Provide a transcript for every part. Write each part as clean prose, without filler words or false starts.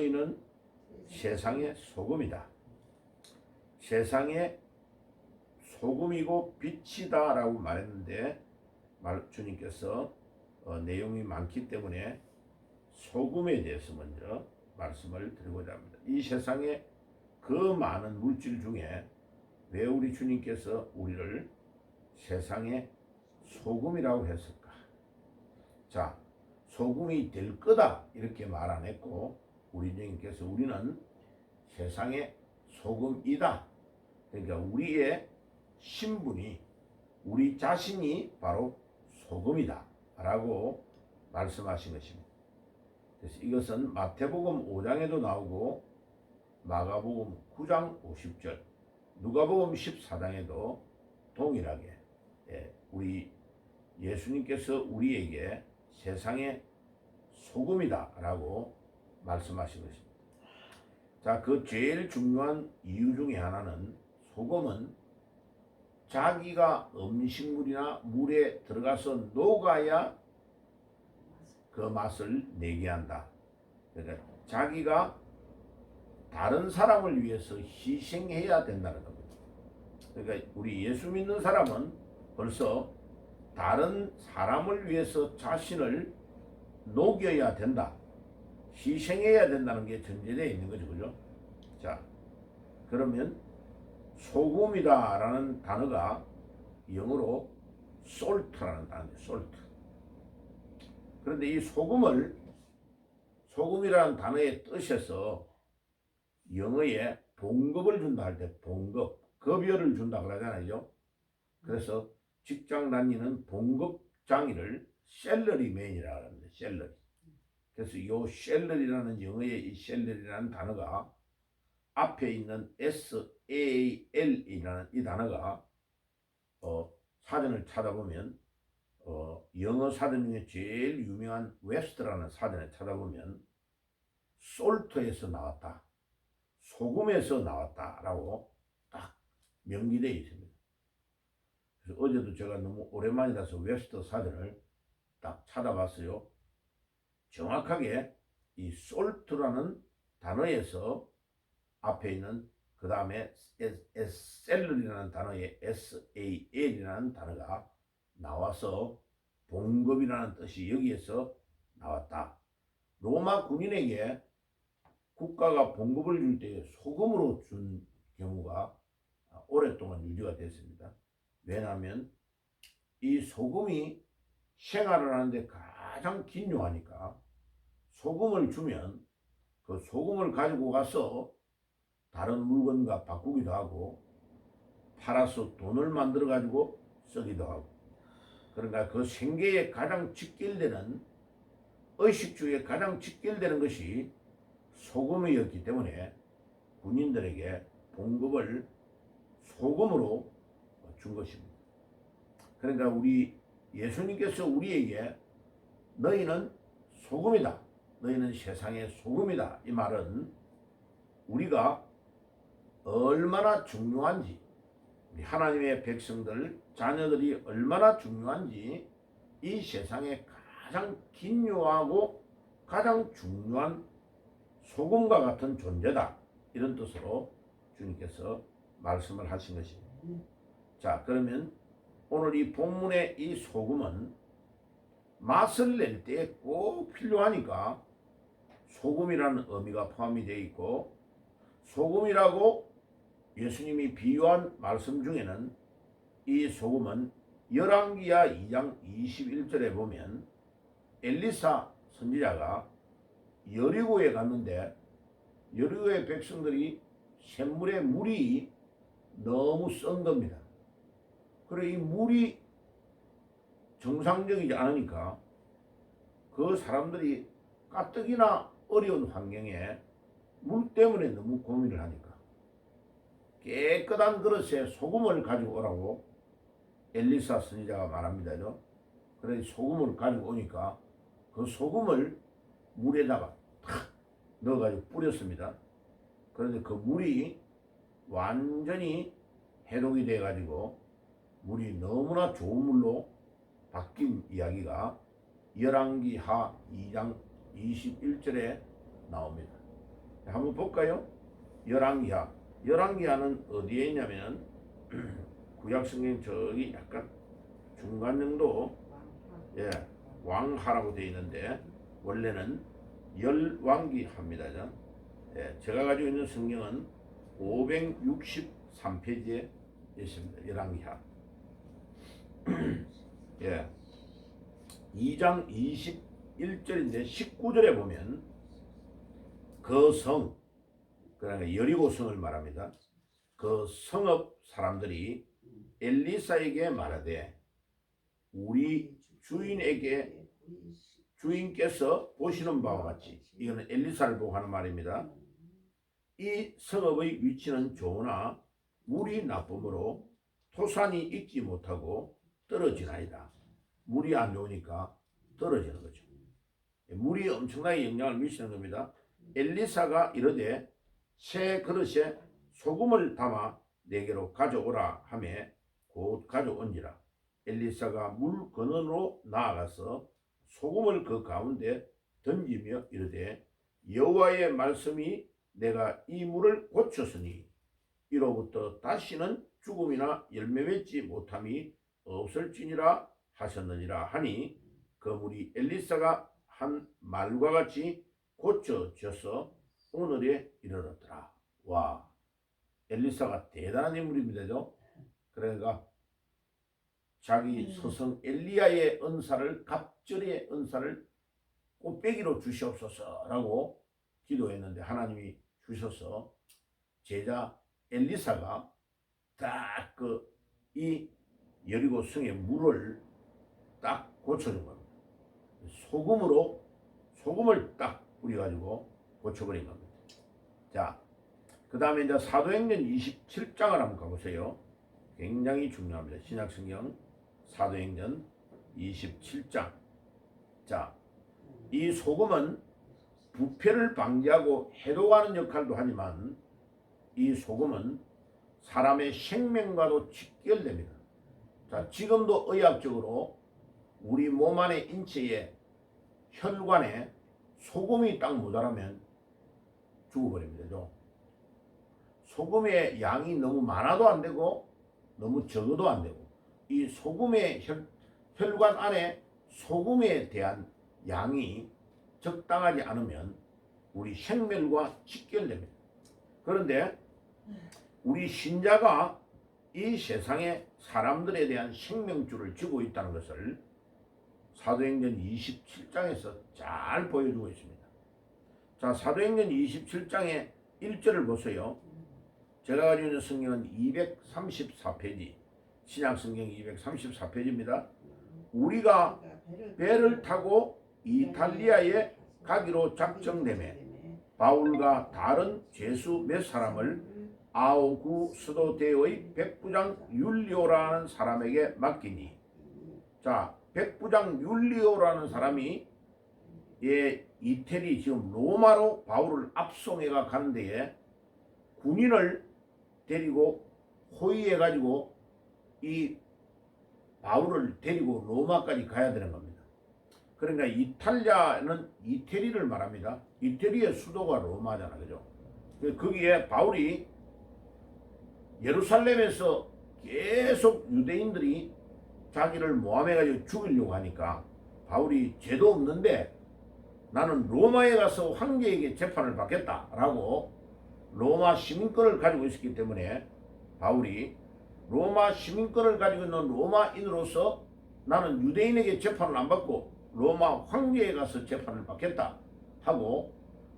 너희는 세상의 소금이다. 세상의 소금이고 빛이다 라고 말했는데 주님께서 내용이 많기 때문에 소금에 대해서 먼저 말씀을 드리고자 합니다. 이 세상에 그 많은 물질 중에 왜 우리 주님께서 우리를 세상의 소금이라고 했을까? 자, 소금이 될 거다 이렇게 말 안 했고 우리 주님께서 우리는 세상의 소금이다. 그러니까 우리의 신분이 우리 자신이 바로 소금이다 라고 말씀하신 것입니다. 그래서 이것은 마태복음 5장에도 나오고 마가복음 9장 50절 누가복음 14장에도 동일하게 우리 예수님께서 우리에게 세상의 소금이다 라고 말씀하신 것입니다. 자, 그 제일 중요한 이유 중에 하나는 소금은 자기가 음식물이나 물에 들어가서 녹아야 그 맛을 내게 한다. 그러니까 자기가 다른 사람을 위해서 희생해야 된다는 겁니다. 그러니까 우리 예수 믿는 사람은 벌써 다른 사람을 위해서 자신을 녹여야 된다. 희생해야 된다는 게 전제되어 있는 거죠. 그죠? 자, 그러면 소금이다 라는 단어가 영어로 salt라는 단어예요. salt. 그런데 이 소금이라는 단어의 뜻에서 영어에 봉급을 준다 할 때 봉급, 급여를 준다 그러잖아요. 그래서 직장 다니는 봉급장이를 샐러리맨이라고 합니다. 샐러리. 그래서 이 샐러리라는 영어의 이 샐러리라는 단어가 앞에 있는 SAL이라는 이 단어가 사전을 찾아보면 영어 사전 중에 제일 유명한 웹스터라는 사전에 찾아보면 솔트에서 나왔다, 소금에서 나왔다라고 딱 명기되어 있습니다. 그래서 어제도 제가 너무 오랜만이라서 웹스터 사전을 딱 찾아봤어요. 정확하게 이 솔트라는 단어에서 앞에 있는 그 다음에 샐러리라는 단어에 SAL이라는 단어가 나와서 봉급이라는 뜻이 여기에서 나왔다. 로마 군인에게 국가가 봉급을 줄 때 소금으로 준 경우가 오랫동안 유지가 됐습니다. 왜냐하면 이 소금이 생활을 하는데 가장 긴요하니까 소금을 주면 그 소금을 가지고 가서 다른 물건과 바꾸기도 하고 팔아서 돈을 만들어 가지고 쓰기도 하고, 그러니까 그 생계에 가장 직결되는 의식주에 가장 직결되는 것이 소금이었기 때문에 군인들에게 봉급을 소금으로 준 것입니다. 그러니까 우리 예수님께서 우리에게 너희는 소금이다, 너희는 세상의 소금이다, 이 말은 우리가 얼마나 중요한지, 우리 하나님의 백성들, 자녀들이 얼마나 중요한지 이 세상에 가장 긴요하고 가장 중요한 소금과 같은 존재다, 이런 뜻으로 주님께서 말씀을 하신 것입니다. 자, 그러면 오늘 이 본문의 이 소금은 맛을 낼 때 꼭 필요하니까 소금이라는 의미가 포함이 되어 있고, 소금이라고 예수님이 비유한 말씀 중에는 이 소금은 열왕기하 2장 21절에 보면 엘리사 선지자가 여리고에 갔는데 여리고의 백성들이 샘물에 물이 너무 쓴 겁니다. 그리고 이 물이 정상적이지 않으니까 그 사람들이 가뜩이나 어려운 환경에 물 때문에 너무 고민을 하니까 깨끗한 그릇에 소금을 가지고 오라고 엘리사 선지자가 말합니다. 그래서 소금을 가지고 오니까 그 소금을 물에다가 탁 넣어가지고 뿌렸습니다. 그런데 그 물이 완전히 해독이 돼가지고 물이 너무나 좋은 물로 바뀐 이야기가 열왕기하 2장 21절에 나옵니다. 한번 볼까요? 열왕기하. 열왕기하는 어디에 있냐면 구약성경 저기 약간 중간 정도 예, 왕하라고 되어 있는데 원래는 열왕기합니다. 예, 제가 가지고 있는 성경은 563페이지에 있습니다. 열왕기하. 예, 2장 21절인데 19절에 보면 그 성, 그러니까 여리고성을 말합니다. 그 성읍 사람들이 엘리사에게 말하되 우리 주인께서 보시는 바와 같이, 이거는 엘리사를 보고 하는 말입니다. 이 성읍의 위치는 좋으나 물이 나쁨으로 토산이 익지 못하고 떨어지나이다. 물이 안 좋으니까 떨어지는 거죠. 물이 엄청나게 영향을 미치는 겁니다. 엘리사가 이르되 새 그릇에 소금을 담아 내게로 가져오라 하며 곧 가져온지라. 엘리사가 물 근원으로 나아가서 소금을 그 가운데 던지며 이르되 여호와의 말씀이 내가 이 물을 고쳤으니 이로부터 다시는 죽음이나 열매 맺지 못함이 없을지니라 하셨느니라 하니 그 물이 엘리사가 한 말과 같이 고쳐져서 오늘에 이르렀더라. 와, 엘리사가 대단한 인물입니다. 그러니까 자기 스승 엘리야의 은사를, 갑절의 은사를 꽃배기로 주시옵소서라고 기도했는데 하나님이 주셔서 제자 엘리사가 딱 이 여리고 성의 물을 딱 고쳐준 겁니다. 소금을 딱 뿌려가지고 고쳐버린 겁니다. 자, 그 다음에 이제 사도행전 27장을 한번 가보세요. 굉장히 중요합니다. 신약성경 사도행전 27장. 자, 이 소금은 부패를 방지하고 해독하는 역할도 하지만 이 소금은 사람의 생명과도 직결됩니다. 자, 지금도 의학적으로 우리 몸 안에 인체에 혈관에 소금이 딱 모자라면 죽어버립니다. 소금의 양이 너무 많아도 안 되고 너무 적어도 안 되고, 이 소금의 혈관 안에 소금에 대한 양이 적당하지 않으면 우리 생명과 직결됩니다. 그런데 우리 신자가 이 세상에 사람들에 대한 생명줄을 쥐고 있다는 것을 사도행전 27장에서 잘 보여주고 있습니다. 자, 사도행전 27장의 1절을 보세요. 제가 가지고 있는 성경은 234페이지, 신약성경 234페이지입니다. 우리가 배를 타고 이탈리아에 가기로 작정되매 바울과 다른 죄수 몇 사람을 아우구스도대의 백부장 율리오라는 사람에게 맡기니, 자, 백부장 율리오라는 사람이 이태리 지금 로마로 바울을 압송해가 가는 데에 군인을 데리고 호위해가지고 이 바울을 데리고 로마까지 가야 되는 겁니다. 그러니까 이탈리아는 이태리를 말합니다. 이태리의 수도가 로마잖아, 그죠? 거기에 바울이 예루살렘에서 계속 유대인들이 자기를 모함해가지고 죽이려고 하니까 바울이 죄도 없는데 나는 로마에 가서 황제에게 재판을 받겠다라고 로마 시민권을 가지고 있었기 때문에 바울이 로마 시민권을 가지고 있는 로마인으로서 나는 유대인에게 재판을 안 받고 로마 황제에 가서 재판을 받겠다 하고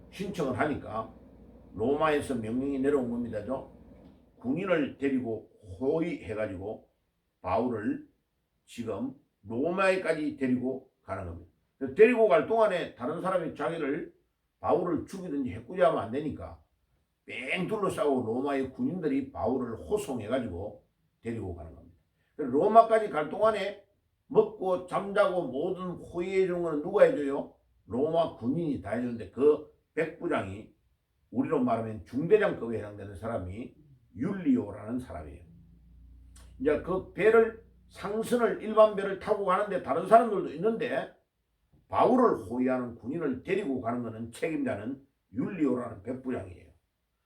신청을 하니까 로마에서 명령이 내려온 겁니다. 군인을 데리고 호위해가지고 바울을 지금 로마에까지 데리고 가는 겁니다. 데리고 갈 동안에 다른 사람이 자기를 바울을 죽이든지 해꾸지하면 안 되니까 뺑 둘러싸고 로마의 군인들이 바울을 호송해가지고 데리고 가는 겁니다. 로마까지 갈 동안에 먹고 잠자고 모든 호의해 주는 건 누가 해줘요? 로마 군인이 다 해주는데 그 백부장이 우리로 말하면 중대장급에 해당되는 사람이 율리오라는 사람이에요. 이제 그 배를 상선을 일반 배를 타고 가는데 다른 사람들도 있는데 바울을 호위하는 군인을 데리고 가는 것은 책임자는 율리오라는 백부장이에요.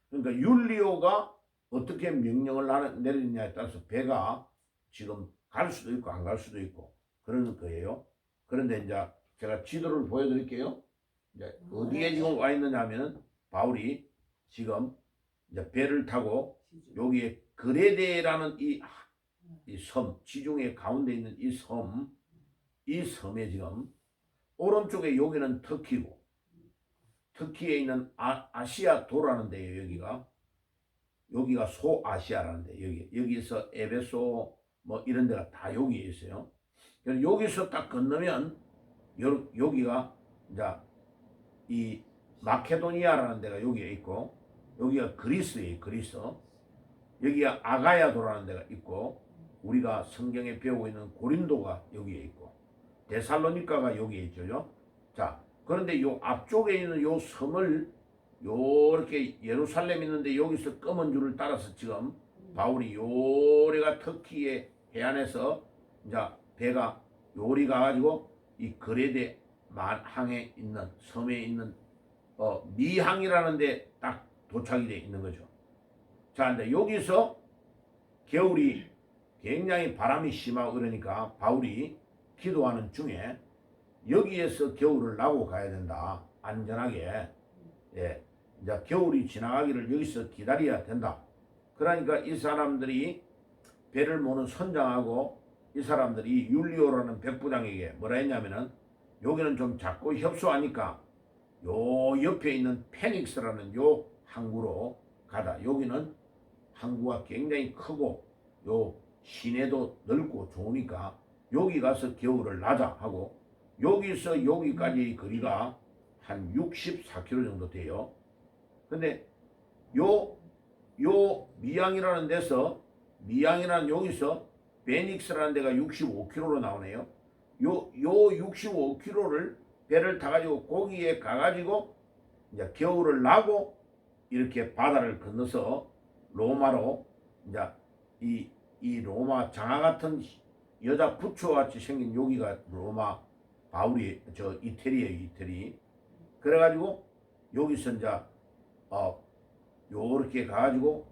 그러니까 율리오가 어떻게 명령을 내리느냐에 따라서 배가 지금 갈 수도 있고 안 갈 수도 있고 그러는 거예요. 그런데 이제 제가 지도를 보여드릴게요. 이제 어디에 지금 와 있느냐 하면은 바울이 지금 이제 배를 타고 여기에 그레데라는 이 섬, 지중해 가운데 있는 이 섬에 지금 오른쪽에 여기는 터키고 터키에 있는 아시아 도라는 데예요. 여기가 소아시아라는데 여기서 에베소 뭐 이런 데가 다 여기에 있어요. 그래서 여기서 딱 건너면 여기가 이제 이 마케도니아라는 데가 여기에 있고 여기가 그리스예요. 그리스. 여기가 아가야도라는 데가 있고 우리가 성경에 배우고 있는 고린도가 여기에 있고 데살로니가가 여기에 있죠. 자, 그런데 요 앞쪽에 있는 요 섬을 요렇게 예루살렘 있는데 여기서 검은 줄을 따라서 지금 바울이 요래가 터키의 해안에서 이제 배가 요리 가가지고 이 그레데 만항에 있는 섬에 있는 미항이라는 데 딱 도착이 돼 있는 거죠. 자, 근데 여기서 겨울이 굉장히 바람이 심하고 그러니까 바울이 기도하는 중에 여기에서 겨울을 나고 가야 된다. 안전하게. 예. 이제 겨울이 지나가기를 여기서 기다려야 된다. 그러니까 이 사람들이 배를 모는 선장하고 이 사람들이 율리오라는 백부장에게 뭐라 했냐면은 여기는 좀 작고 협소하니까 요 옆에 있는 페닉스라는 요 항구로 가다. 여기는 항구가 굉장히 크고 요 시내도 넓고 좋으니까 여기 가서 겨울을 나자 하고 여기서 여기까지 거리가 한 64km 정도 돼요. 근데 요 미양이라는 데서 미양이라는 여기서 베닉스라는 데가 65km로 나오네요. 요 65km를 배를 타가지고 거기에 가가지고 이제 겨울을 나고 이렇게 바다를 건너서 로마로 이제 이 로마 장화 같은 여자 부처같이 생긴 여기가 로마 바울이 저 이태리예요. 이태리. 그래가지고 여기서 이제 요렇게 가가지고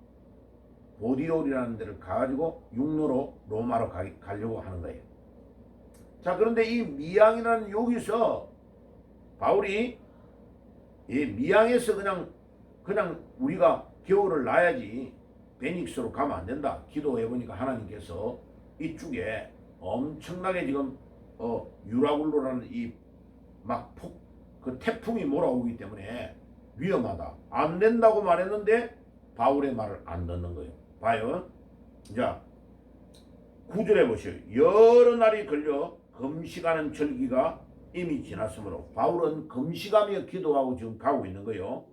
보디올이라는 데를 가가지고 육로로 로마로 가려고 하는 거예요. 자, 그런데 이 미양이라는 여기서 바울이 이 미양에서 그냥 우리가 겨울을 나야지 베닉스로 가면 안 된다. 기도해 보니까 하나님께서 이쪽에 엄청나게 지금 유라굴로라는 이 막 그 태풍이 몰아오기 때문에 위험하다. 안 된다고 말했는데 바울의 말을 안 듣는 거예요. 봐요. 자, 9절에 보세요. 여러 날이 걸려 금식하는 절기가 이미 지났으므로 바울은 금식하며 기도하고 지금 가고 있는 거예요.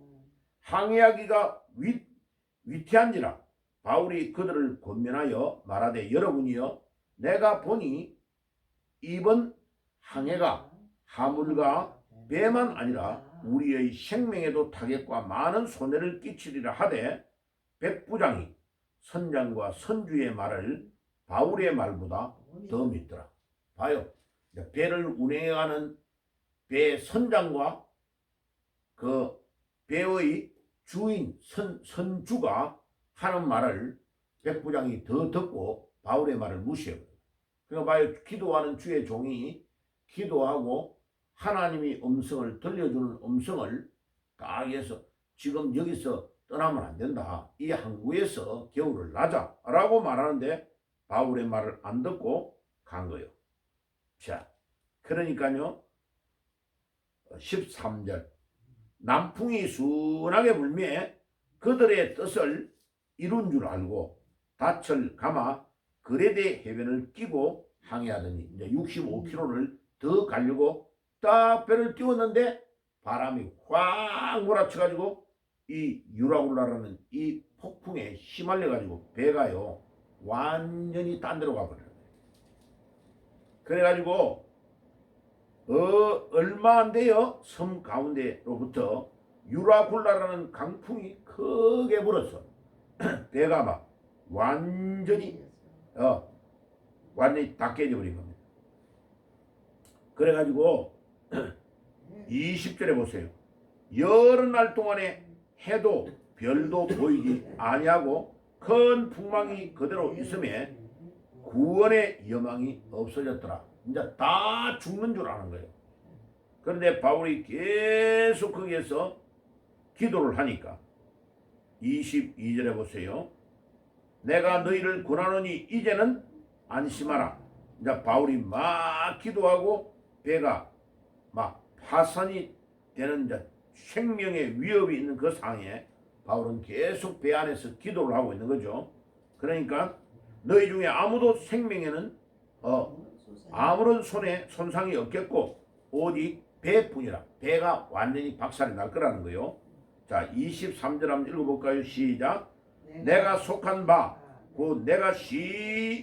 항해하기가 위태한지라 바울이 그들을 권면하여 말하되 여러분이여 내가 보니 이번 항해가 하물과 배만 아니라 우리의 생명에도 타격과 많은 손해를 끼치리라 하되 백부장이 선장과 선주의 말을 바울의 말보다 더 믿더라. 봐요. 배를 운행하는 배 선장과 그 배의 주인 선주가 하는 말을 백부장이 더 듣고 바울의 말을 무시해요. 그러니까 봐요. 기도하는 주의 종이 기도하고 하나님이 음성을 들려주는 음성을 딱 해서 지금 여기서 떠나면 안 된다. 이 항구에서 겨울을 나자라고 말하는데 바울의 말을 안 듣고 간 거예요. 자, 그러니까요. 13절 남풍이 순하게 불매 그들의 뜻을 이룬 줄 알고 닻을 감아 그레데 해변을 끼고 항해하더니 이제 65km를 더 가려고 딱 배를 띄웠는데 바람이 확 몰아쳐가지고 이 유라굴라라는 이 폭풍에 휘말려가지고 배가요 완전히 딴 데로 가버려요. 그래가지고 얼마 안 돼요. 섬 가운데로부터 유라굴라라는 강풍이 크게 불어서 배가 막 완전히 다 깨져버린 겁니다. 그래가지고 20절에 보세요. 여러 날 동안에 해도 별도 보이지 아니하고 큰 풍망이 그대로 있음에 구원의 여망이 없어졌더라. 이제 다 죽는 줄 아는 거예요. 그런데 바울이 계속 거기에서 기도를 하니까 22절에 보세요. 내가 너희를 권하노니 이제는 안심하라. 이제 바울이 막 기도하고 배가 막 파산이 되는 이제 생명의 위협이 있는 그 상황에 바울은 계속 배 안에서 기도를 하고 있는 거죠. 그러니까 너희 중에 아무도 생명에는 아무런 손상이 없겠고 오직 배뿐이라. 배가 완전히 박살이 날 거라는 거예요. 자, 23절 한번 읽어볼까요? 시작. 내가 속한 바 곧 내가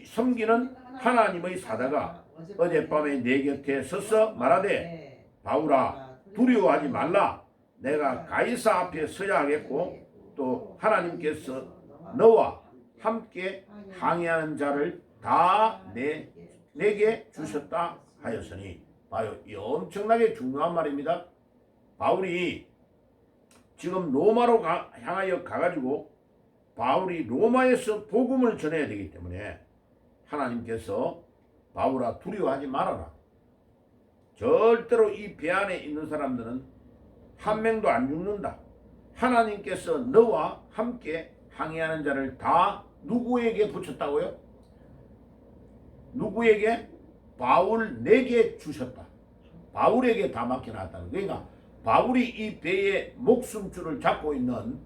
섬기는 하나님의 사자가 어젯밤에 내 곁에 서서 말하되 바울아 두려워하지 말라. 내가 가이사 앞에 서야 하겠고 또 하나님께서 너와 함께 항해하는 자를 다 내게 주셨다 하였으니. 봐요, 이 엄청나게 중요한 말입니다. 바울이 지금 로마로 향하여 가가지고 바울이 로마에서 복음을 전해야 되기 때문에 하나님께서 바울아 두려워하지 말아라. 절대로 이 배 안에 있는 사람들은 한 명도 안 죽는다. 하나님께서 너와 함께 항해하는 자를 다 누구에게 붙였다고요? 누구에게? 바울 내게 주셨다. 바울에게 다 맡겨놨다는 거예요. 그러니까 바울이 이 배의 목숨줄을 잡고 있는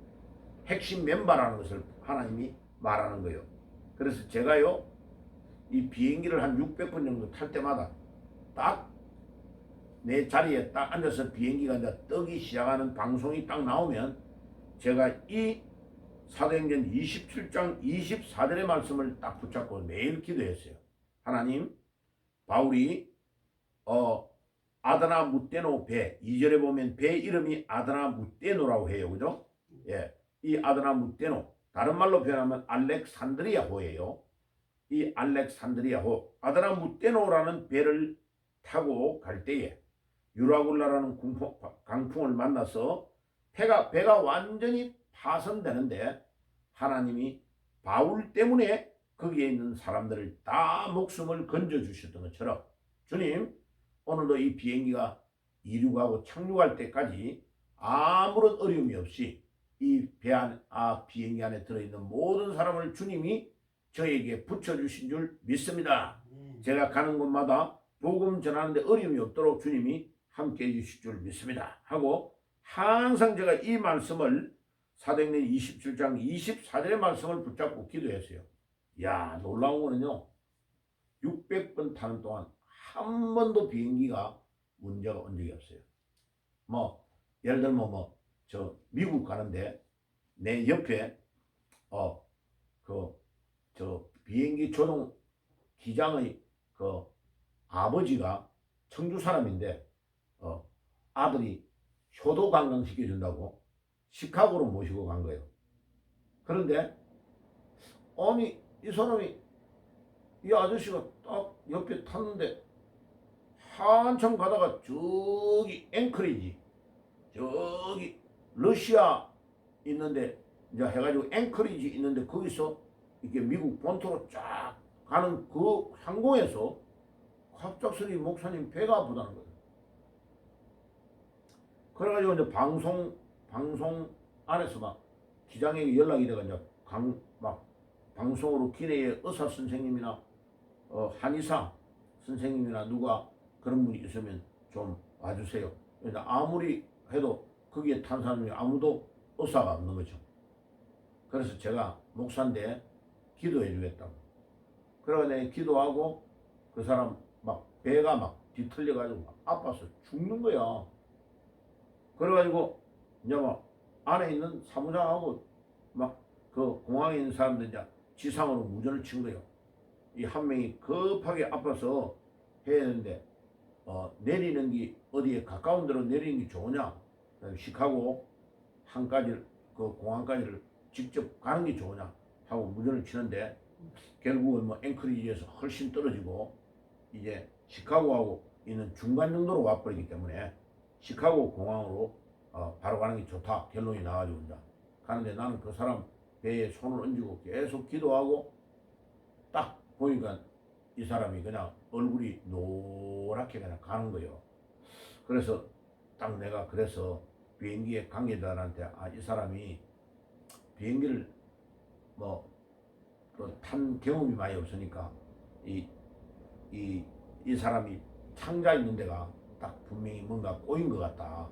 핵심 멤버라는 것을 하나님이 말하는 거예요. 그래서 제가요 이 비행기를 한 600번 정도 탈 때마다 딱 내 자리에 딱 앉아서 비행기가 이제 뜨기 시작하는 방송이 딱 나오면 제가 이 사도행전 27장 24절의 말씀을 딱 붙잡고 매일 기도했어요. 하나님, 바울이 아드나 무떼노 배, 2절에 보면 배 이름이 아드나 무떼노라고 해요. 그죠? 예. 이 아드나 무떼노, 다른 말로 표현하면 알렉산드리아호예요. 이 알렉산드리아호, 아드나 무떼노라는 배를 타고 갈 때에 유라굴라라는 강풍을 만나서 배가 완전히 파손되는데 하나님이 바울 때문에 거기에 있는 사람들을 다 목숨을 건져주셨던 것처럼 주님, 오늘도 이 비행기가 이륙하고 착륙할 때까지 아무런 어려움이 없이 이 비행기 안에 들어있는 모든 사람을 주님이 저에게 붙여주신 줄 믿습니다. 제가 가는 곳마다 복음 전하는데 어려움이 없도록 주님이 함께 해주실 줄 믿습니다. 하고 항상 제가 이 말씀을 사도행전 27장 24절의 말씀을 붙잡고 기도했어요. 야, 놀라운 거는요. 600번 타는 동안 한 번도 비행기가 문제가 온 적이 없어요. 뭐 예를 들면 저 미국 가는데 내 옆에 저 비행기 조종 기장의 그 아버지가 청주 사람인데 아들이 효도 관광 시켜준다고 시카고로 모시고 간 거예요. 그런데 아니 이 사람이 이 아저씨가 딱 옆에 탔는데 한참 가다가 저기 앵커리지 저기 러시아 있는데 이제 해가지고 앵커리지 있는데 거기서 이렇게 미국 본토로 쫙 가는 그 항공에서 갑작스레 목사님 배가 아프다는 거예요. 그래가지고 이제 방송 안에서 막 기장에게 연락이 돼가 이제 막 방송으로 기내에 의사 선생님이나 한의사 선생님이나 누가 그런 분이 있으면 좀 와주세요. 그러니까 아무리 해도 거기에 탄 사람이 아무도 의사가 없는 거죠. 그래서 제가 목사인데 기도해 주겠다고. 그러고 내가 기도하고 그 사람 막 배가 막 뒤틀려가지고 아파서 죽는 거야. 그래가지고 이제 막 안에 있는 사무장하고 막 그 공항에 있는 사람들 이제 지상으로 무전을 친 거예요. 이 한 명이 급하게 아파서 해야 되는데 내리는 게 어디에 가까운 데로 내리는 게 좋으냐? 시카고 항까지를 그 공항까지를 직접 가는 게 좋으냐? 하고 무전을 치는데 결국은 뭐 앵커리지에서 훨씬 떨어지고 이제 시카고하고 있는 중간 정도로 와버리기 때문에 시카고 공항으로 바로 가는 게 좋다 결론이 나가지고 이제 가는데 나는 그 사람 배에 손을 얹고 계속 기도하고 딱 보니까 이 사람이 그냥 얼굴이 노랗게 그냥 가는 거예요. 그래서 딱 내가 그래서 비행기의 관계자들한테 이 사람이 비행기를 뭐 탄 경험이 많이 없으니까 이 사람이 창자 있는 데가 딱 분명히 뭔가 꼬인 것 같다.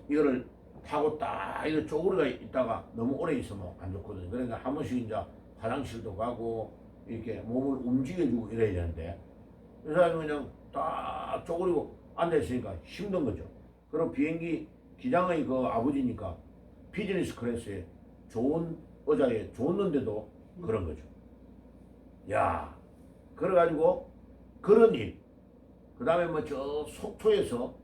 이거를 타고 딱 이거 쪼그리가 있다가 너무 오래 있으면 안 좋거든요. 그러니까 한 번씩 이제 화장실도 가고 이렇게 몸을 움직여주고 이래야 되는데 이 사람이 그냥 딱 쪼그리고 앉아있으니까 힘든 거죠. 그럼 비행기 기장의 그 아버지니까 비즈니스 클래스에 좋은 의자에 줬는데도 그런 거죠. 야, 그래가지고 그런 일, 그 다음에 뭐 저 속초에서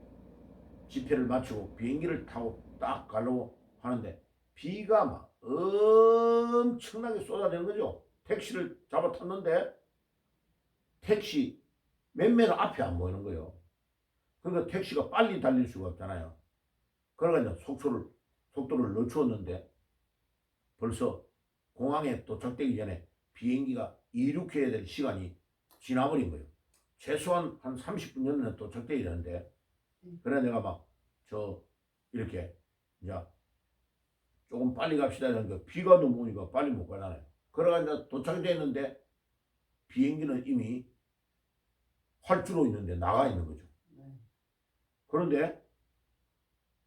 집회를 마치고 비행기를 타고 딱 가려고 하는데 비가 막 엄청나게 쏟아지는 거죠. 택시를 잡아 탔는데 택시 몇몇 앞이 안 보이는 거예요. 그러니까 택시가 빨리 달릴 수가 없잖아요. 그러니까 이제 속도를 늦추었는데 벌써 공항에 도착되기 전에 비행기가 이륙해야 될 시간이 지나버린 거예요. 최소한 한 30분 전에 도착되어야 되는데 그래 내가 막 이렇게 이제 조금 빨리 갑시다 이러니까 비가 너무 오니까 빨리 못 가잖아요. 그러가 이제 도착되었는데 비행기는 이미 활주로 있는데 나가 있는 거죠. 그런데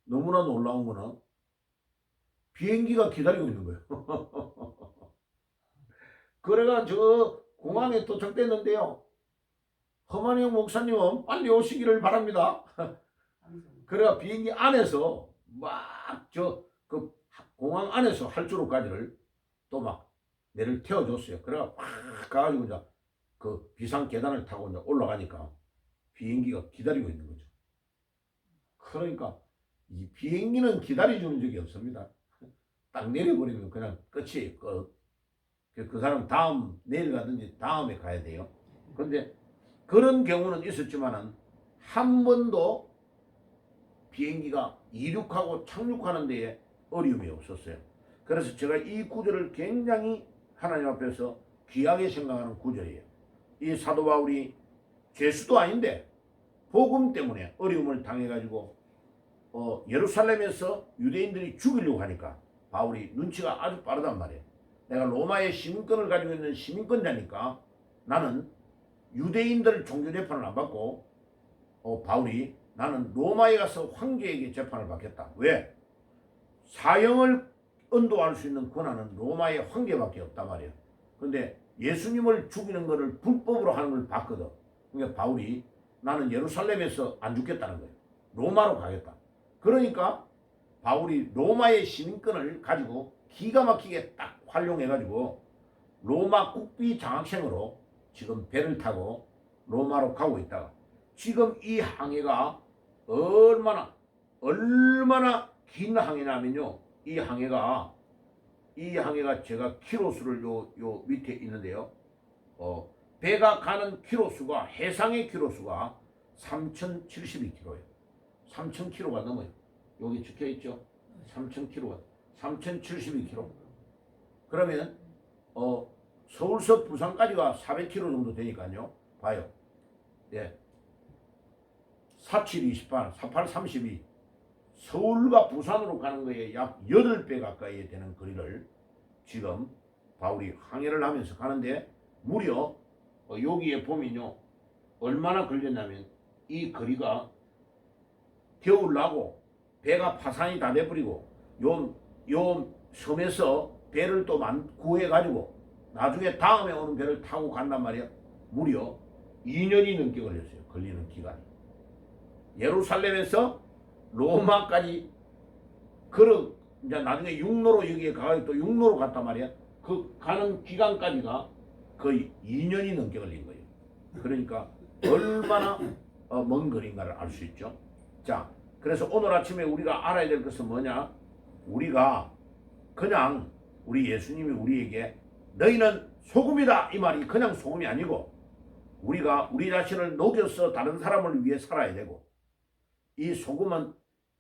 너무나 놀라운 거는 비행기가 기다리고 있는 거예요. 그래가 저 공항에 도착됐는데요. 허만영 목사님은 빨리 오시기를 바랍니다. 그래가 비행기 안에서 막 그 공항 안에서 활주로까지를 또 막 내를 태워줬어요. 그래가 확 가가지고 이제 그 비상 계단을 타고 이제 올라가니까 비행기가 기다리고 있는 거죠. 그러니까 이 비행기는 기다려주는 적이 없습니다. 딱 내려버리면 그냥 끝이에요. 그 사람 내일 가든지 다음에 가야 돼요. 그런데 그런 경우는 있었지만은 한 번도 비행기가 이륙하고 착륙하는 데에 어려움이 없었어요. 그래서 제가 이 구절을 굉장히 하나님 앞에서 귀하게 생각하는 구절이에요. 이 사도 바울이 죄수도 아닌데 복음 때문에 어려움을 당해가지고 예루살렘에서 유대인들이 죽이려고 하니까 바울이 눈치가 아주 빠르단 말이에요. 내가 로마의 시민권을 가지고 있는 시민권자니까 나는 유대인들 종교 재판을 안 받고 바울이 나는 로마에 가서 황제에게 재판을 받겠다. 왜? 사형을 언도할 수 있는 권한은 로마의 황제밖에 없단 말이에요. 그런데 예수님을 죽이는 것을 불법으로 하는 걸 봤거든. 그러니까 바울이 나는 예루살렘에서 안 죽겠다는 거예요. 로마로 가겠다. 그러니까 바울이 로마의 시민권을 가지고 기가 막히게 딱 활용해가지고 로마 국비 장학생으로 지금 배를 타고 로마로 가고 있다가 지금 이 항해가 얼마나 긴 항해냐면요. 이 항해가 제가 키로수를 요 밑에 있는데요. 배가 가는 키로수가 해상의 키로수가 3,072km예요. 3,000km가 넘어요. 여기 적혀 있죠. 3,000km가 3,072km. 그러면 서울서 부산까지가 400km 정도 되니까요. 봐요. 예. 4728, 4832. 서울과 부산으로 가는 거에 약 8배 가까이 되는 거리를 지금 바울이 항해를 하면서 가는데 무려 여기에 보면요. 얼마나 걸렸냐면 이 거리가 겨울 나고 배가 파산이 다 돼버리고 요 섬에서 배를 또 구해가지고 나중에 다음에 오는 배를 타고 간단 말이에요. 무려 2년이 넘게 걸렸어요. 걸리는 기간이. 예루살렘에서 로마까지 이제 나중에 육로로 여기에 가서 또 육로로 갔단 말이야. 그 가는 기간까지가 거의 2년이 넘게 걸린 거예요. 그러니까 얼마나 먼 거리인가를 알 수 있죠. 자, 그래서 오늘 아침에 우리가 알아야 될 것은 뭐냐? 우리가 그냥 우리 예수님이 우리에게 너희는 소금이다 이 말이 그냥 소금이 아니고 우리가 우리 자신을 녹여서 다른 사람을 위해 살아야 되고 이 소금은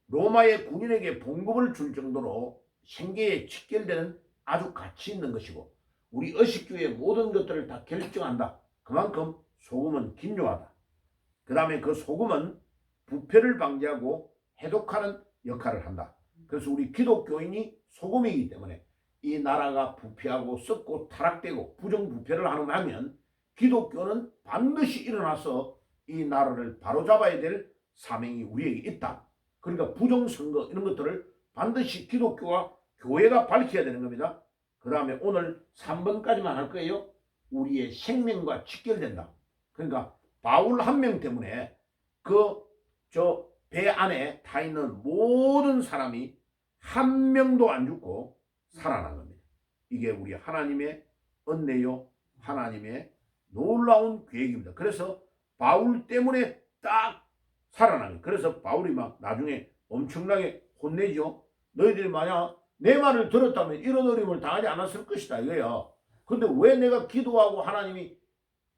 로마의 군인에게 봉급을 줄 정도로 생계에 직결되는 아주 가치 있는 것이고 우리 의식주의 모든 것들을 다 결정한다. 그만큼 소금은 긴요하다. 그 다음에 그 소금은 부패를 방지하고 해독하는 역할을 한다. 그래서 우리 기독교인이 소금이기 때문에 이 나라가 부패하고 썩고 타락되고 부정부패를 하면 기독교는 반드시 일어나서 이 나라를 바로잡아야 될 사명이 우리에게 있다. 그러니까 부정선거 이런 것들을 반드시 기독교와 교회가 밝혀야 되는 겁니다. 그 다음에 오늘 3번까지만 할 거예요. 우리의 생명과 직결된다. 그러니까 바울 한 명 때문에 저 배 안에 타 있는 모든 사람이 한 명도 안 죽고 살아난 겁니다. 이게 우리 하나님의 은혜요, 하나님의 놀라운 계획입니다. 그래서 바울 때문에 딱 살아난 거예요. 그래서 바울이 막 나중에 엄청나게 혼내죠. 너희들이 만약 내 말을 들었다면 이런 어려움을 당하지 않았을 것이다 이거예요. 근데 왜 내가 기도하고 하나님이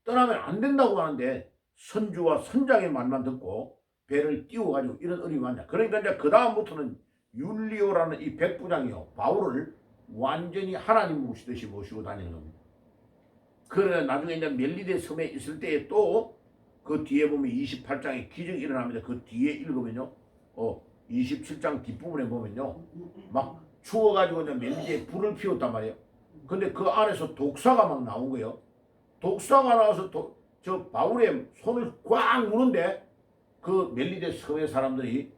떠나면 안 된다고 하는데 선주와 선장의 말만 듣고 배를 띄워가지고 이런 어려움이 왔냐. 그러니까 이제 그 다음부터는 율리오라는 이 백부장이요 바울을 완전히 하나님 모시듯이 모시고 다니는 겁니다. 그래 나중에 이제 멜리데 섬에 있을 때에 또 그 뒤에 보면 28장에 기적이 일어납니다. 그 뒤에 읽으면요 27장 뒷부분에 보면요 막 추워가지고 이제 멜리데에 불을 피웠단 말이에요. 근데 그 안에서 독사가 막 나온 거예요. 독사가 나와서 저 바울의 손을 꽉 무는데 그 멜리데 섬의 사람들이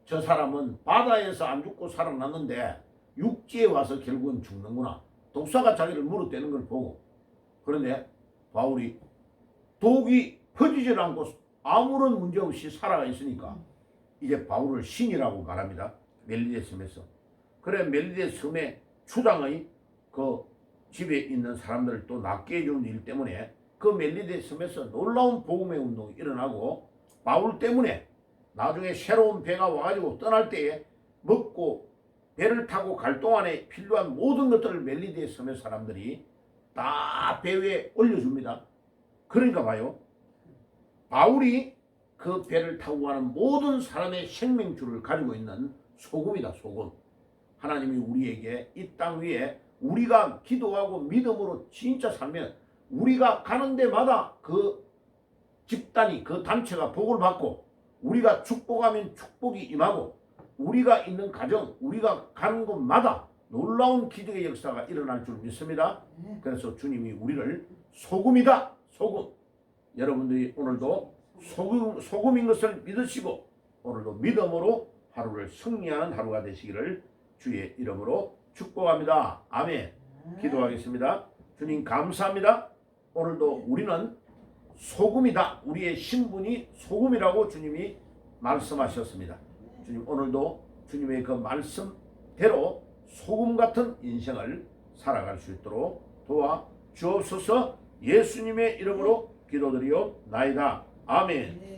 저 사람은 바다에서 안 죽고 살아났는데 육지에 와서 결국은 죽는구나. 독사가 자기를 물어대는 걸 보고. 그런데 바울이 독이 퍼지질 않고 아무런 문제 없이 살아가 있으니까 이제 바울을 신이라고 말합니다. 멜리데 섬에서. 그래 멜리데 섬의 추장의 그 집에 있는 사람들을 또 낫게 해주는 일 때문에 그 멜리데 섬에서 놀라운 복음의 운동이 일어나고 바울 때문에 나중에 새로운 배가 와가지고 떠날 때에 먹고 배를 타고 갈 동안에 필요한 모든 것들을 멜리데 섬의 사람들이 다 배 위에 올려줍니다. 그러니까 봐요. 바울이 그 배를 타고 가는 모든 사람의 생명줄을 가지고 있는 소금이다. 소금. 하나님이 우리에게 이 땅 위에 우리가 기도하고 믿음으로 진짜 살면 우리가 가는 데마다 그 집단이 그 단체가 복을 받고 우리가 축복하면 축복이 임하고 우리가 있는 가정 우리가 가는 곳마다 놀라운 기적의 역사가 일어날 줄 믿습니다. 그래서 주님이 우리를 소금이다. 소금. 여러분들이 오늘도 소금인 것을 믿으시고 오늘도 믿음으로 하루를 승리하는 하루가 되시기를 주의 이름으로 축복합니다. 아멘. 기도하겠습니다. 주님 감사합니다. 오늘도 우리는 소금이다. 우리의 신분이 소금이라고 주님이 말씀하셨습니다. 주님 오늘도 주님의 그 말씀대로 소금 같은 인생을 살아갈 수 있도록 도와 주옵소서. 예수님의 이름으로 기도드리옵나이다. 아멘.